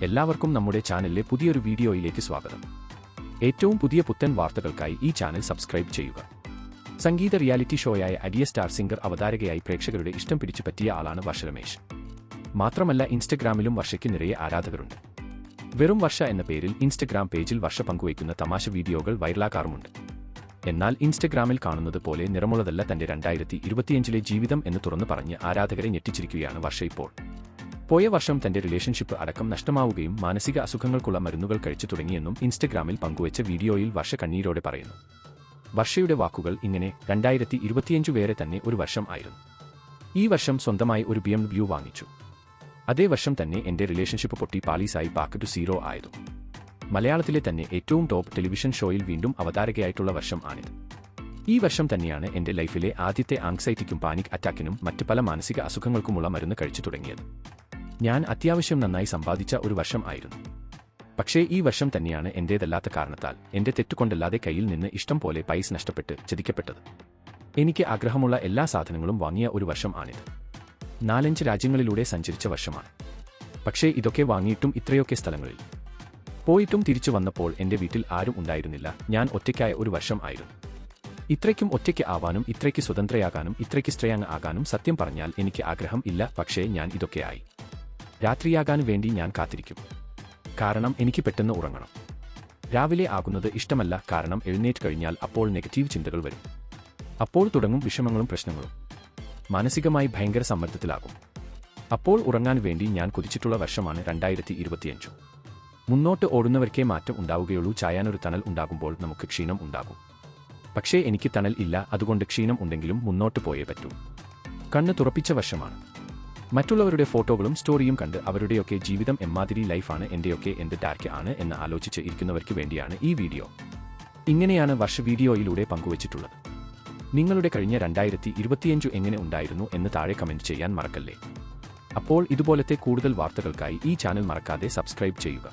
എല്ലാവർക്കും നമ്മുടെ ചാനലിലെ പുതിയൊരു വീഡിയോയിലേക്ക് സ്വാഗതം. ഏറ്റവും പുതിയ പുത്തൻ വാർത്തകൾക്കായി ഈ ചാനൽ സബ്സ്ക്രൈബ് ചെയ്യുക. സംഗീത റിയാലിറ്റി ഷോയായ ഐഡിയ സ്റ്റാർ സിംഗർ അവതാരകയായി പ്രേക്ഷകരുടെ ഇഷ്ടം പിടിച്ചുപറ്റിയ ആളാണ് വർഷ രമേശ്. മാത്രമല്ല ഇൻസ്റ്റഗ്രാമിലും വർഷയ്ക്ക് നിറയെ ആരാധകരുണ്ട്. വെറും വർഷ എന്ന പേരിൽ ഇൻസ്റ്റഗ്രാം പേജിൽ വർഷ പങ്കുവയ്ക്കുന്ന തമാശ വീഡിയോകൾ വൈറലാകാറുമുണ്ട്. എന്നാൽ ഇൻസ്റ്റഗ്രാമിൽ കാണുന്നത് പോലെ നിറമുള്ളതല്ല തന്റെ 2025 ജീവിതം എന്ന് തുറന്നു പറഞ്ഞ് ആരാധകരെ ഞെട്ടിച്ചിരിക്കുകയാണ് വർഷ ഇപ്പോൾ. പോയ വർഷം തന്റെ റിലേഷൻഷിപ്പ് അടക്കം നഷ്ടമാവുകയും മാനസിക അസുഖങ്ങൾക്കുള്ള മരുന്നുകൾ കഴിച്ചു തുടങ്ങിയെന്നും ഇൻസ്റ്റഗ്രാമിൽ പങ്കുവച്ച വീഡിയോയിൽ വർഷ കണ്ണീരോടെ പറയുന്നു. വർഷയുടെ വാക്കുകൾ ഇങ്ങനെ: 2025 വേറെ തന്നെ ഒരു വർഷം ആയിരുന്നു. ഈ വർഷം സ്വന്തമായി ഒരു BMW വാങ്ങിച്ചു. അതേ വർഷം തന്നെ എന്റെ റിലേഷൻഷിപ്പ് പൊട്ടി പാളീസായി ബാക്ക് ടു സീറോ ആയതു. മലയാളത്തിലെ തന്നെ ഏറ്റവും ടോപ്പ് ടെലിവിഷൻ ഷോയിൽ വീണ്ടും അവതാരകയായിട്ടുള്ള വർഷം ആണിത്. ഈ വർഷം തന്നെയാണ് എന്റെ ലൈഫിലെ ആദ്യത്തെ ആങ്സൈറ്റിക്കും പാനിക് അറ്റാക്കിനും മറ്റ് പല മാനസിക അസുഖങ്ങൾക്കുമുള്ള മരുന്ന് കഴിച്ചു തുടങ്ങിയത്. ഞാൻ അത്യാവശ്യം നന്നായി സമ്പാദിച്ച ഒരു വർഷം ആയിരുന്നു. പക്ഷേ ഈ വർഷം തന്നെയാണ് എന്റേതല്ലാത്ത കാരണത്താൽ എന്റെ തെറ്റുകൊണ്ടല്ലാതെ കയ്യിൽ നിന്ന് ഇഷ്ടം പോലെ പൈസ നഷ്ടപ്പെട്ട് ചതിക്കപ്പെട്ടത്. എനിക്ക് ആഗ്രഹമുള്ള എല്ലാ സാധനങ്ങളും വാങ്ങിയ ഒരു വർഷം ആണിത്. 4-5 രാജ്യങ്ങളിലൂടെ സഞ്ചരിച്ച വർഷമാണ്. പക്ഷേ ഇതൊക്കെ വാങ്ങിയിട്ടും ഇത്രയൊക്കെ സ്ഥലങ്ങളിൽ പോയിട്ടും തിരിച്ചു വന്നപ്പോൾ എന്റെ വീട്ടിൽ ആരും ഉണ്ടായിരുന്നില്ല. ഞാൻ ഒറ്റയ്ക്കായ ഒരു വർഷം ആയിരുന്നു. ഇത്രയ്ക്കും ഒറ്റയ്ക്ക് ആവാനും ഇത്രയ്ക്ക് സ്വതന്ത്രയാകാനും ഇത്രയ്ക്ക് സ്ട്രേങ് ആകാനും സത്യം പറഞ്ഞാൽ എനിക്ക് ആഗ്രഹം ഇല്ല. പക്ഷേ ഞാൻ ഇതൊക്കെയായി. രാത്രിയാകാൻ വേണ്ടി ഞാൻ കാത്തിരിക്കും. കാരണം എനിക്ക് പെട്ടെന്ന് ഉറങ്ങണം. രാവിലെ ആകുന്നത് ഇഷ്ടമല്ല. കാരണം എഴുന്നേറ്റ് കഴിഞ്ഞാൽ അപ്പോൾ നെഗറ്റീവ് ചിന്തകൾ വരും. അപ്പോൾ തുടങ്ങും വിഷമങ്ങളും പ്രശ്നങ്ങളും. മാനസികമായി ഭയങ്കര സമ്മർദ്ദത്തിലാകും. അപ്പോൾ ഉറങ്ങാൻ വേണ്ടി ഞാൻ കൊതിച്ചിട്ടുള്ള വർഷമാണ് 2025. മുന്നോട്ട് ഓടുന്നവർക്കേ മാറ്റം ഉണ്ടാവുകയുള്ളൂ. ചായാനൊരു തണൽ ഉണ്ടാകുമ്പോൾ നമുക്ക് ക്ഷീണം ഉണ്ടാകും. പക്ഷേ എനിക്ക് തണൽ ഇല്ല. അതുകൊണ്ട് ക്ഷീണം ഉണ്ടെങ്കിലും മുന്നോട്ട് പോയേ പറ്റൂ. കണ്ണ് തുറപ്പിച്ച വർഷമാണ്. മറ്റുള്ളവരുടെ ഫോട്ടോകളും സ്റ്റോറിയും കണ്ട് അവരുടെയൊക്കെ ജീവിതം എമ്മാതിരി ലൈഫാണ്, എന്റെയൊക്കെ എന്ത് ഡാർക്ക് ആണ് എന്ന് ആലോചിച്ച് ഇരിക്കുന്നവർക്ക് വേണ്ടിയാണ് ഈ വീഡിയോ. ഇങ്ങനെയാണ് വർഷ വീഡിയോയിലൂടെ പങ്കുവച്ചിട്ടുള്ളത്. നിങ്ങളുടെ കഴിഞ്ഞ 2025 എങ്ങനെ ഉണ്ടായിരുന്നു എന്ന് താഴെ കമന്റ് ചെയ്യാൻ മറക്കല്ലേ. അപ്പോൾ ഇതുപോലത്തെ കൂടുതൽ വാർത്തകൾക്കായി ഈ ചാനൽ മറക്കാതെ സബ്സ്ക്രൈബ് ചെയ്യുക.